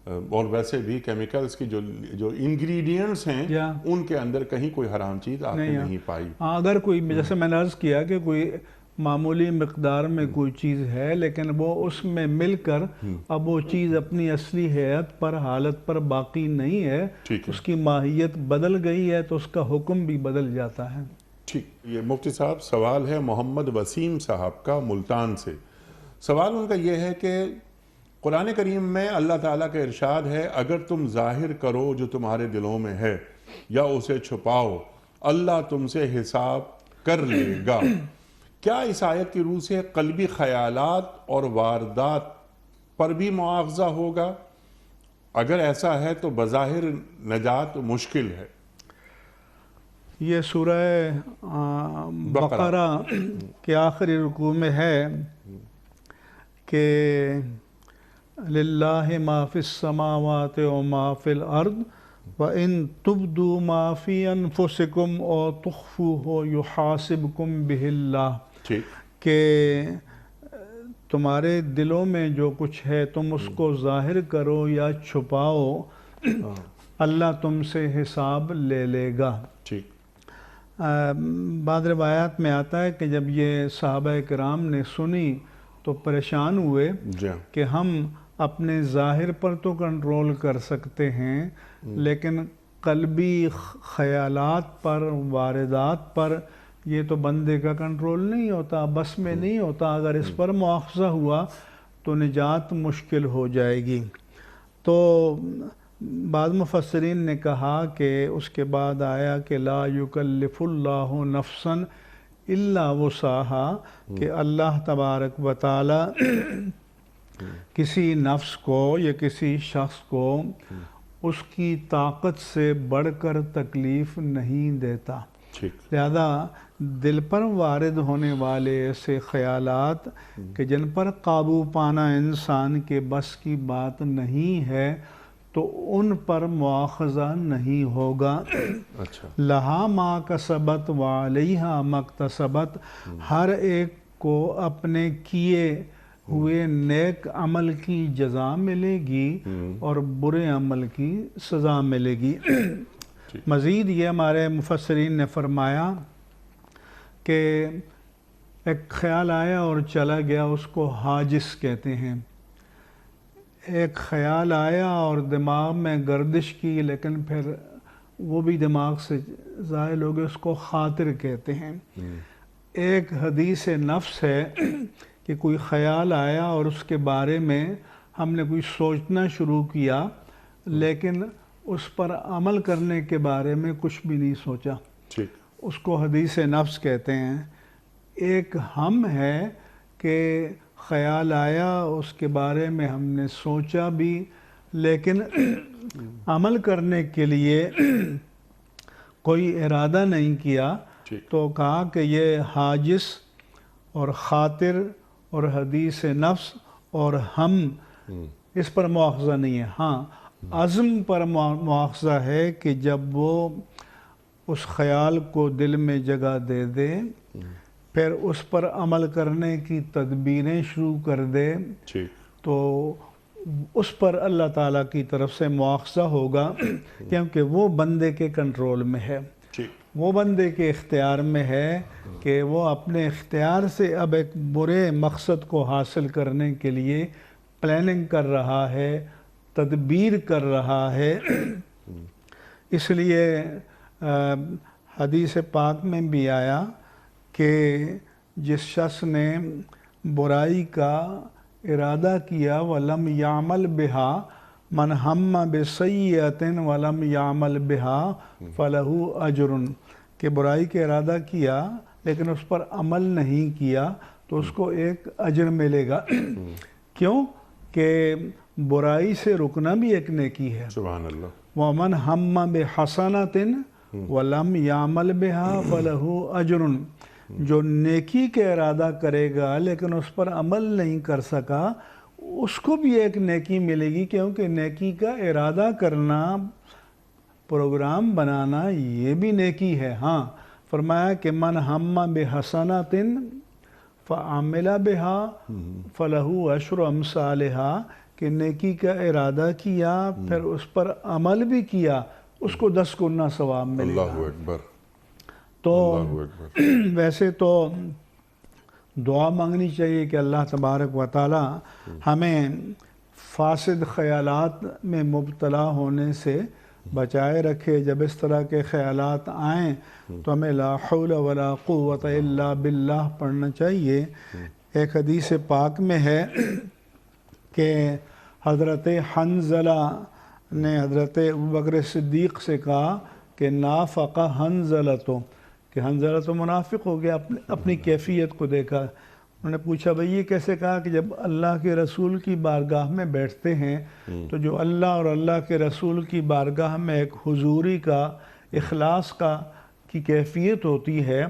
اور ویسے بھی کیمیکلز کی جو انگریڈینٹس ہیں ان کے اندر کہیں کوئی حرام چیز آپ نے نہیں پائی.
ہاں، اگر کوئی، جیسے میں نے عرض کیا کہ کوئی معمولی مقدار میں کوئی چیز ہے لیکن وہ اس میں مل کر اب وہ چیز اپنی اصلی حیت پر، حالت پر باقی نہیں ہے، اس کی ماہیت بدل گئی ہے، تو اس کا حکم بھی بدل جاتا ہے.
ٹھیک. یہ مفتی صاحب سوال ہے محمد وسیم صاحب کا ملتان سے. سوال ان کا یہ ہے کہ قرآن کریم میں اللہ تعالیٰ کا ارشاد ہے اگر تم ظاہر کرو جو تمہارے دلوں میں ہے یا اسے چھپاؤ اللہ تم سے حساب کر لے گا. کیا اس آیت کی روح سے قلبی خیالات اور واردات پر بھی مواخذہ ہوگا؟ اگر ایسا ہے تو بظاہر نجات مشکل ہے.
یہ سورہ بقرہ کے آخری رکوع میں ہے کہ للہ ما فی السماوات و ما فی الارض وَإِن تُبْدُوا مَا فِي أَنفُسِكُمْ أَوْ تُخْفُوهُ يُحَاسِبْكُمْ بِهِ اللَّهُ، کہ تمہارے دلوں میں جو کچھ ہے تم اس کو ظاہر کرو یا چھپاؤ، اللہ تم سے حساب لے لے گا. بعض روایات میں آتا ہے کہ جب یہ صحابہ کرام نے سنی تو پریشان ہوئے کہ ہم اپنے ظاہر پر تو کنٹرول کر سکتے ہیں لیکن قلبی خیالات پر، واردات پر یہ تو بندے کا کنٹرول نہیں ہوتا، بس میں نہیں ہوتا. اگر اس پر مواخذہ ہوا تو نجات مشکل ہو جائے گی. تو بعض مفسرین نے کہا کہ اس کے بعد آیا کہ لا یکلف اللہ نفسا الا وسعها، کہ اللہ تبارک و تعالی کسی نفس کو یا کسی شخص کو اس کی طاقت سے بڑھ کر تکلیف نہیں دیتا. لہذا دل پر وارد ہونے والے ایسے خیالات کہ جن پر قابو پانا انسان کے بس کی بات نہیں ہے تو ان پر مواخذہ نہیں ہوگا. لہا ما کسبت وعلیہا ما اکتسبت، ہر ایک کو اپنے کیے ہوئے نیک عمل کی جزا ملے گی اور برے عمل کی سزا ملے گی. مزید یہ ہمارے مفسرین نے فرمایا کہ ایک خیال آیا اور چلا گیا، اس کو حاجس کہتے ہیں. ایک خیال آیا اور دماغ میں گردش کی لیکن پھر وہ بھی دماغ سے زائل ہو گئے، اس کو خاطر کہتے ہیں. ایک حدیث نفس ہے کہ کوئی خیال آیا اور اس کے بارے میں ہم نے کوئی سوچنا شروع کیا لیکن اس پر عمل کرنے کے بارے میں کچھ بھی نہیں سوچا، اس کو حدیث نفس کہتے ہیں. ایک ہم ہے کہ خیال آیا، اس کے بارے میں ہم نے سوچا بھی لیکن عمل کرنے کے لیے کوئی ارادہ نہیں کیا، تو کہا کہ یہ حاجس اور خاطر اور حدیث نفس اور ہم اس پر مواخذہ نہیں ہے. ہاں، عزم پر مواخذہ ہے کہ جب وہ اس خیال کو دل میں جگہ دے دے، پھر اس پر عمل کرنے کی تدبیریں شروع کر دے، تو اس پر اللہ تعالیٰ کی طرف سے مواخذہ ہوگا کیونکہ وہ بندے کے کنٹرول میں ہے، وہ بندے کے اختیار میں ہے کہ وہ اپنے اختیار سے اب ایک برے مقصد کو حاصل کرنے کے لیے پلاننگ کر رہا ہے، تدبیر کر رہا ہے۔ اس لیے حدیث پاک میں بھی آیا کہ جس شخص نے برائی کا ارادہ کیا وَلَمْ يَعْمَلْ بِهَا مَنْ ہَمَّ بِسَيِّئَةٍ وَلَمْ يَعْمَلْ بِهَا فَلَهُ أَجْرٌ، کہ برائی کا ارادہ کیا لیکن اس پر عمل نہیں کیا تو اس کو ایک اجر ملے گا۔ کیوں کہ برائی سے رکنا بھی ایک نیکی ہے۔
سبحان اللہ۔
وَمَنْ ہَمَّ بِحَسَنَةٍ وَلَمْ يَعْمَلْ بِهَا فَلَهُ أَجْرٌ، جو نیکی کا ارادہ کرے گا لیکن اس پر عمل نہیں کر سکا اس کو بھی ایک نیکی ملے گی، کیونکہ نیکی کا ارادہ کرنا، پروگرام بنانا یہ بھی نیکی ہے۔ ہاں فرمایا کہ من ہم بحسنۃ فعمل بها فلہ عشر امثالها، کہ نیکی کا ارادہ کیا پھر اس پر عمل بھی کیا، اس کو 10 گنا ثواب ملے گا۔
اللہ اکبر۔
تو
اللہ اکبر۔
ویسے تو دعا مانگنی چاہیے کہ اللہ تبارک و تعالی ہمیں فاسد خیالات میں مبتلا ہونے سے بچائے رکھے۔ جب اس طرح کے خیالات آئیں تو ہمیں لا حول ولا قوت الا باللہ پڑھنا چاہیے۔ ایک حدیث پاک میں ہے کہ حضرت حنظلہ نے حضرت ابوبکر صدیق سے کہا کہ نافق حنظلہ، کہ حنظلہ تو منافق ہو گیا، اپنی کیفیت کو دیکھا۔ انہوں نے پوچھا بھئی یہ کیسے؟ کہا کہ جب اللہ کے رسول کی بارگاہ میں بیٹھتے ہیں تو جو اللہ اور اللہ کے رسول کی بارگاہ میں ایک حضوری کا، اخلاص کی کیفیت ہوتی ہے،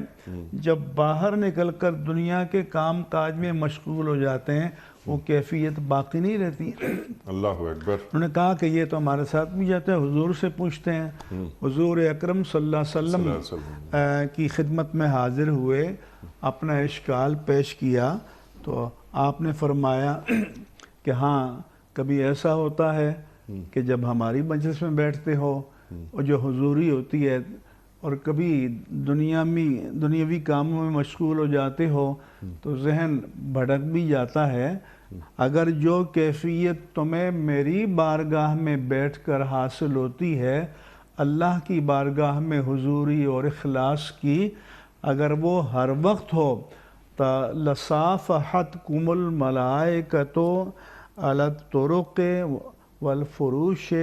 جب باہر نکل کر دنیا کے کام کاج میں مشغول ہو جاتے ہیں وہ کیفیت باقی نہیں رہتی۔
اللہ اکبر۔
انہوں نے کہا کہ یہ تو ہمارے ساتھ بھی جاتے ہیں، حضور سے پوچھتے ہیں۔ حضور اکرم صلی اللہ علیہ وسلم کی خدمت میں حاضر ہوئے، اپنا اشکال پیش کیا تو آپ نے فرمایا کہ ہاں کبھی ایسا ہوتا ہے کہ جب ہماری مجلس میں بیٹھتے ہو اور جو حضوری ہوتی ہے، اور کبھی دنیاوی کاموں میں مشغول ہو جاتے ہو تو ذہن بھٹک بھی جاتا ہے۔ اگر جو کیفیت تمہیں میری بارگاہ میں بیٹھ کر حاصل ہوتی ہے، اللہ کی بارگاہ میں حضوری اور اخلاص کی، اگر وہ ہر وقت ہو لَصَافَحَتْكُمُ الْمَلَائِكَةُ عَلَى الطُّرُقِ وَالْفُرُوشِ،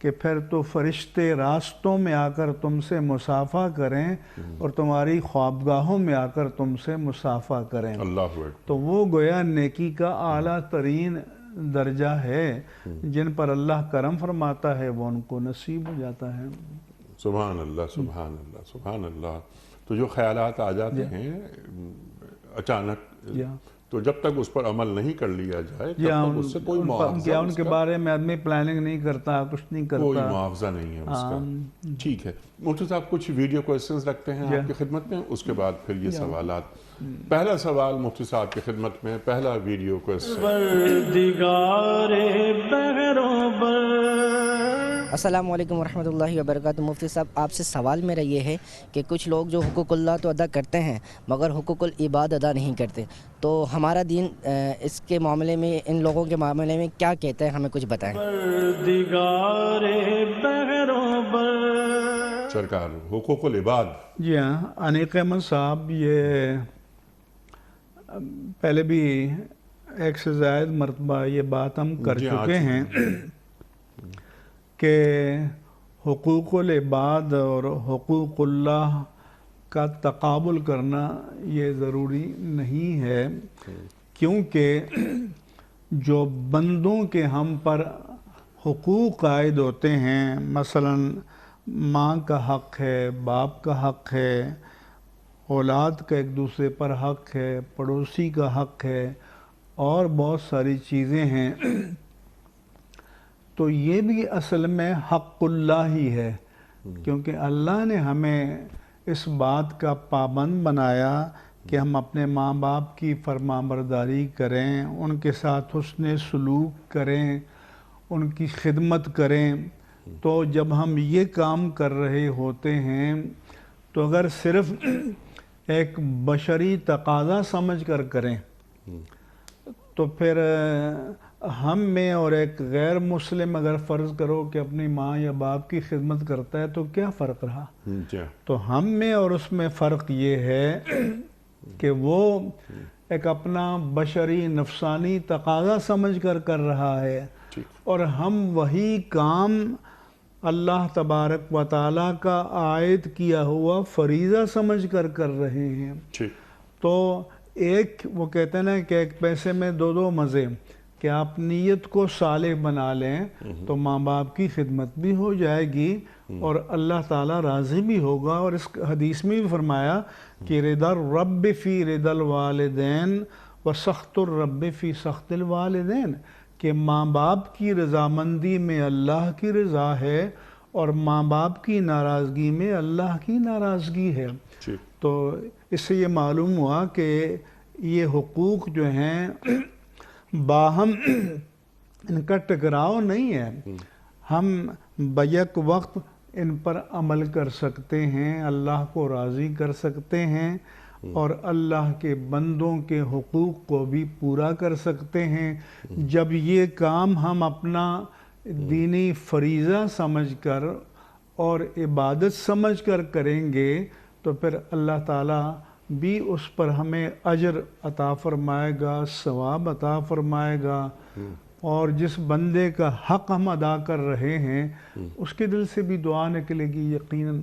کہ پھر تو فرشتے راستوں میں آ کر تم سے مصافحہ کریں اور تمہاری خوابگاہوں میں آ کر تم سے مصافحہ کریں۔
اللہ اکبر۔
تو وہ گویا نیکی کا اعلیٰ ترین درجہ ہے، جن پر اللہ کرم فرماتا ہے وہ ان کو نصیب ہو جاتا ہے۔
سبحان اللہ، سبحان اللہ، سبحان اللہ۔ تو جو خیالات آ جاتے ہیں اچانک، تو جب تک اس پر عمل نہیں کر لیا جائے تب تک اس سے کوئی معاوضہ،
ان کے بارے میں آدمی پلاننگ نہیں کرتا، کچھ نہیں کرتا،
کوئی معاوضہ نہیں ہے اس کا۔ ٹھیک ہے مفتی صاحب، کچھ ویڈیو کوئسچنز رکھتے ہیں آپ کی خدمت میں، اس کے بعد پھر یہ سوالات۔ پہلا سوال مفتی صاحب کی خدمت میں، پہلا ویڈیو کوئسچن۔
السلام علیکم ورحمۃ اللہ وبرکاتہ۔ مفتی صاحب آپ سے سوال میرا یہ ہے کہ کچھ لوگ جو حقوق اللہ تو ادا کرتے ہیں مگر حقوق العباد ادا نہیں کرتے، تو ہمارا دین اس کے معاملے میں، ان لوگوں کے معاملے میں کیا کہتا ہے، ہمیں کچھ بتائیں۔
سرکار حقوق العباد۔
جی ہاں، انیق احمد صاحب یہ پہلے بھی ایک سے زائد مرتبہ یہ بات ہم کر چکے ہیں کہ حقوق العباد اور حقوق اللہ کا تقابل کرنا یہ ضروری نہیں ہے، کیونکہ جو بندوں کے ہم پر حقوق عائد ہوتے ہیں، مثلا ماں کا حق ہے، باپ کا حق ہے، اولاد کا ایک دوسرے پر حق ہے، پڑوسی کا حق ہے، اور بہت ساری چیزیں ہیں، تو یہ بھی اصل میں حق اللہ ہی ہے، کیونکہ اللہ نے ہمیں اس بات کا پابند بنایا کہ ہم اپنے ماں باپ کی فرمانبرداری کریں، ان کے ساتھ حسن سلوک کریں، ان کی خدمت کریں. تو جب ہم یہ کام کر رہے ہوتے ہیں تو اگر صرف ایک بشری تقاضا سمجھ کر کریں تو پھر ہم میں اور ایک غیر مسلم اگر فرض کرو کہ اپنی ماں یا باپ کی خدمت کرتا ہے تو کیا فرق رہا؟ تو ہم میں اور اس میں فرق یہ ہے کہ وہ ایک اپنا بشری نفسانی تقاضا سمجھ کر کر رہا ہے اور ہم وہی کام اللہ تبارک و تعالیٰ کا عائد کیا ہوا فریضہ سمجھ کر کر رہے ہیں. تو ایک وہ کہتے ہیں نا کہ ایک پیسے میں دو مزے، کہ آپ نیت کو صالح بنا لیں تو ماں باپ کی خدمت بھی ہو جائے گی اور اللہ تعالیٰ راضی بھی ہوگا. اور اس حدیث میں بھی فرمایا کہ رضا الرب فی رضا الوالدین و سخط الرب فی سخط الوالدین، کہ ماں باپ کی رضامندی میں اللہ کی رضا ہے اور ماں باپ کی ناراضگی میں اللہ کی ناراضگی ہے. تو اس سے یہ معلوم ہوا کہ یہ حقوق جو ہیں باہم ان کا ٹکراؤ نہیں ہے، ہم بیک وقت ان پر عمل کر سکتے ہیں، اللہ کو راضی کر سکتے ہیں اور اللہ کے بندوں کے حقوق کو بھی پورا کر سکتے ہیں. جب یہ کام ہم اپنا دینی فریضہ سمجھ کر اور عبادت سمجھ کر کریں گے تو پھر اللہ تعالیٰ بھی اس پر ہمیں اجر عطا فرمائے گا، ثواب عطا فرمائے گا. اور جس بندے کا حق ہم ادا کر رہے ہیں اس کے دل سے بھی دعا نکلے گی یقیناً.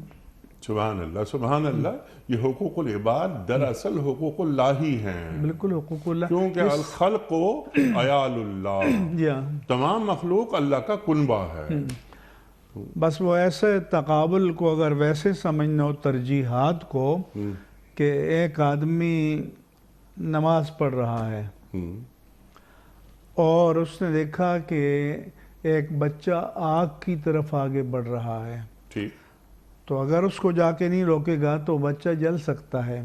سبحان اللہ سبحان اللہ. یہ حقوق العباد دراصل حقوق اللہ ہی ہیں.
بالکل حقوق اللہ،
کیونکہ الخلق عیال اللہ، تمام مخلوق اللہ کا کنبہ ہے.
بس وہ ایسے تقابل کو اگر ویسے سمجھنا ہو، ترجیحات کو، کہ ایک آدمی نماز پڑھ رہا ہے اور اس نے دیکھا کہ ایک بچہ آگ کی طرف آگے بڑھ رہا ہے، تو اگر اس کو جا کے نہیں روکے گا تو بچہ جل سکتا ہے.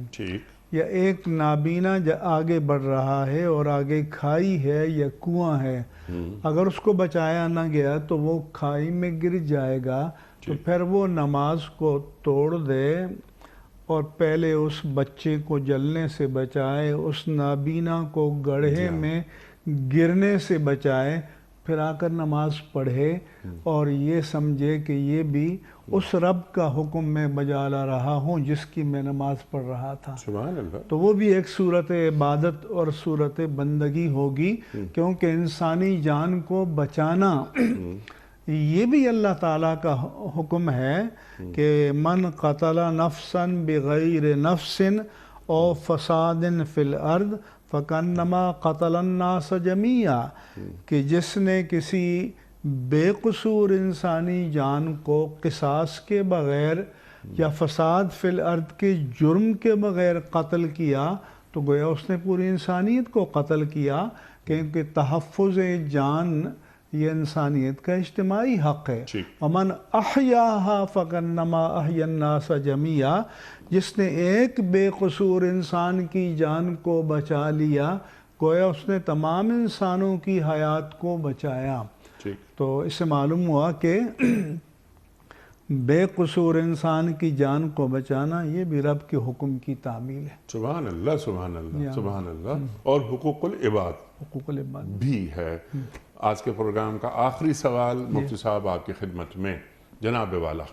یا ایک نابینا آگے بڑھ رہا ہے اور آگے کھائی ہے یا کنواں ہے، اگر اس کو بچایا نہ گیا تو وہ کھائی میں گر جائے گا. تو پھر وہ نماز کو توڑ دے اور پہلے اس بچے کو جلنے سے بچائے، اس نابینا کو گڑھے میں گرنے سے بچائے، پھر آ کر نماز پڑھے اور یہ سمجھے کہ یہ بھی اس رب کا حکم میں بجا لا رہا ہوں جس کی میں نماز پڑھ رہا تھا.
سبحان اللہ.
تو وہ بھی ایک صورت عبادت اور صورت بندگی ہوگی، کیونکہ انسانی جان کو بچانا یہ بھی اللہ تعالیٰ کا حکم ہے کہ من قتل نفسا بغیر نفس او فساد فی الارض فکانما قتل الناس جمیعا، کہ جس نے کسی بے قصور انسانی جان کو قصاص کے بغیر یا فساد فی الارض کے جرم کے بغیر قتل کیا تو گویا اس نے پوری انسانیت کو قتل کیا، کیونکہ تحفظ جان یہ انسانیت کا اجتماعی حق ہے. ومن احیاہا فکانما احیا الناس جمیعا، جس نے ایک بے قصور انسان کی جان کو بچا لیا گویا اس نے تمام انسانوں کی حیات کو بچایا. تو اس سے معلوم ہوا کہ بے قصور انسان کی جان کو بچانا یہ بھی رب کے حکم کی تعمیل ہے.
سبحان اللہ سبحان اللہ سبحان اللہ. اور حقوق العباد بھی ہے. آج کے پروگرام کا آخری سوال مفتی صاحب آپ کی خدمت میں. جناب والا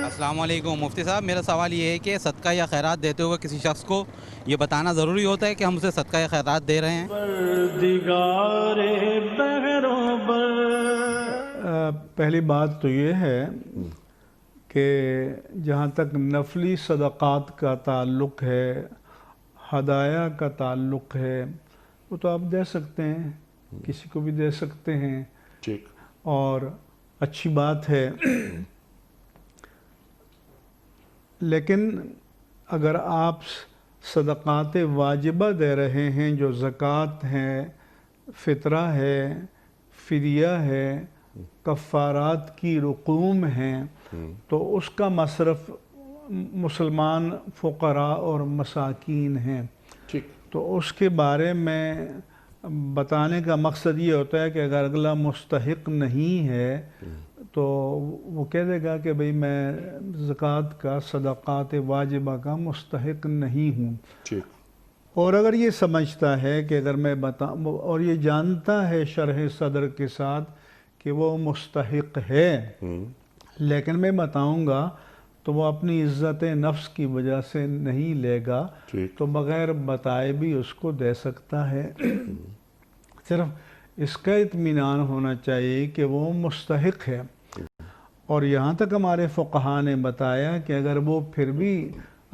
السلام علیکم مفتی صاحب، میرا سوال یہ ہے کہ صدقہ یا خیرات دیتے ہوئے کسی شخص کو یہ بتانا ضروری ہوتا ہے کہ ہم اسے صدقہ یا خیرات دے رہے ہیں؟
پہلی بات تو یہ ہے کہ جہاں تک نفلی صدقات کا تعلق ہے، ہدایہ کا تعلق ہے، وہ تو آپ دے سکتے ہیں، کسی کو بھی دے سکتے ہیں اور اچھی بات ہے. لیکن اگر آپ صدقات واجبہ دے رہے ہیں جو زکوٰۃ ہے، فطرہ ہے، فدیہ ہے، کفارات کی رقوم ہیں تو اس کا مصرف مسلمان فقراء اور مساکین ہیں.
ٹھیک.
تو اس کے بارے میں بتانے کا مقصد یہ ہوتا ہے کہ اگر اگلا مستحق نہیں ہے تو وہ کہہ دے گا کہ بھئی میں زکوٰۃ کا، صدقات واجبہ کا مستحق نہیں ہوں.
ٹھیک.
اور اگر یہ سمجھتا ہے کہ اگر میں بتاؤں، اور یہ جانتا ہے شرح صدر کے ساتھ کہ وہ مستحق ہے لیکن میں بتاؤں گا تو وہ اپنی عزت نفس کی وجہ سے نہیں لے گا،
ٹھیک.
تو بغیر بتائے بھی اس کو دے سکتا ہے. صرف اس کا اطمینان ہونا چاہیے کہ وہ مستحق ہے. اور یہاں تک ہمارے فقہا نے بتایا کہ اگر وہ پھر بھی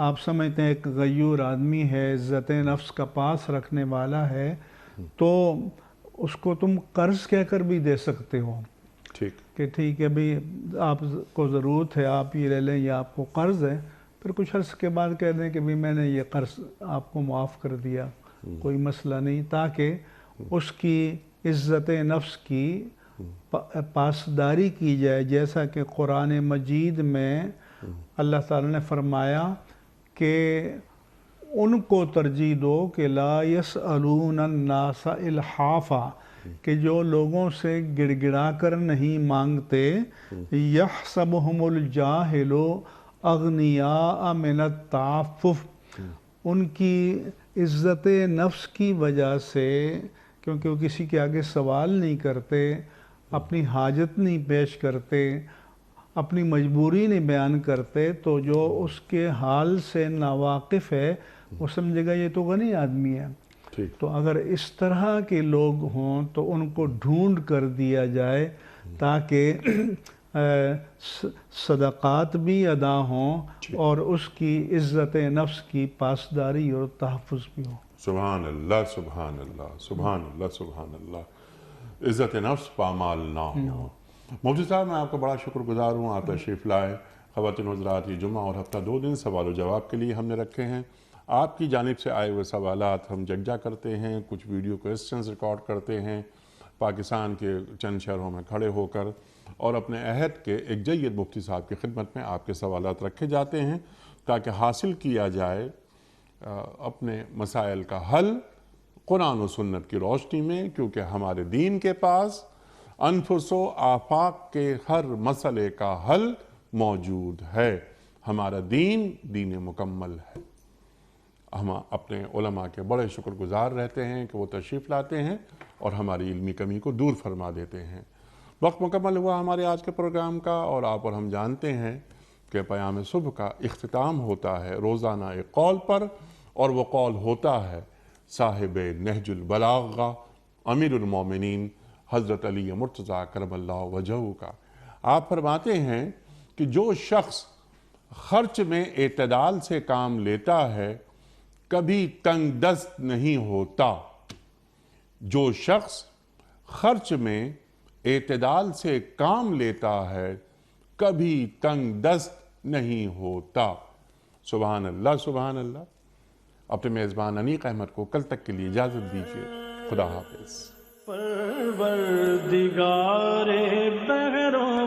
آپ سمجھتے ہیں ایک غیور آدمی ہے، عزت نفس کا پاس رکھنے والا ہے، تو اس کو تم قرض کہہ کر بھی دے سکتے ہو
ٹھیک.
کہ ٹھیک ہے بھی آپ کو ضرورت ہے، آپ یہ لے لیں، یا آپ کو قرض ہے. پھر کچھ عرص کے بعد کہہ دیں کہ بھی میں نے یہ قرض آپ کو معاف کر دیا، کوئی مسئلہ نہیں، تاکہ اس کی عزت نفس کی پاسداری کی جائے. جیسا کہ قرآن مجید میں اللہ تعالیٰ نے فرمایا کہ ان کو ترجیح دو کہ لا یسألون الناس الحافا، کہ جو لوگوں سے گڑ گڑا کر نہیں مانگتے. یحسبہم الجاہل اغنیاء من التعفف، ان کی عزت نفس کی وجہ سے، کیونکہ وہ کسی کے آگے سوال نہیں کرتے، اپنی حاجت نہیں پیش کرتے، اپنی مجبوری نہیں بیان کرتے، تو جو اس کے حال سے ناواقف ہے وہ سمجھے گا یہ تو غنی آدمی ہے.
ٹھیک.
تو اگر اس طرح کے لوگ ہوں تو ان کو ڈھونڈ کر دیا جائے تاکہ صدقات بھی ادا ہوں اور اس کی عزت نفس کی پاسداری اور تحفظ بھی ہو.
سبحان اللہ، سبحان اللہ، سبحان اللہ، سبحان اللہ. عزت نفس پامال نہ ہو. مفتی صاحب میں آپ کا بڑا شکر گزار ہوں، آپ تشریف لائے. خواتین حضرات، یہ جمعہ اور ہفتہ 2 دن سوال و جواب کے لیے ہم نے رکھے ہیں. آپ کی جانب سے آئے ہوئے سوالات ہم یکجا کرتے ہیں، کچھ ویڈیو کوئسچنز ریکارڈ کرتے ہیں پاکستان کے چند شہروں میں کھڑے ہو کر، اور اپنے عہد کے ایک جید مفتی صاحب کی خدمت میں آپ کے سوالات رکھے جاتے ہیں تاکہ حاصل کیا جائے اپنے مسائل کا حل قرآن و سنت کی روشنی میں. کیونکہ ہمارے دین کے پاس انفس و آفاق کے ہر مسئلے کا حل موجود ہے. ہمارا دین دین مکمل ہے. ہم اپنے علماء کے بڑے شکر گزار رہتے ہیں کہ وہ تشریف لاتے ہیں اور ہماری علمی کمی کو دور فرما دیتے ہیں. وقت مکمل ہوا ہمارے آج کے پروگرام کا، اور آپ اور ہم جانتے ہیں کہ پیام صبح کا اختتام ہوتا ہے روزانہ ایک قول پر، اور وہ قول ہوتا ہے صاحب نہج البلاغہ امیر المومنین حضرت علی مرتضیٰ کرم اللہ وجہہ کا. آپ فرماتے ہیں کہ جو شخص خرچ میں اعتدال سے کام لیتا ہے کبھی تنگ دست نہیں ہوتا. جو شخص خرچ میں اعتدال سے کام لیتا ہے کبھی تنگ دست نہیں ہوتا. سبحان اللہ، سبحان اللہ. اپنے میزبان انیق احمد کو کل تک کے لیے اجازت دیجیے. خدا حافظ.
پروردگار بہروں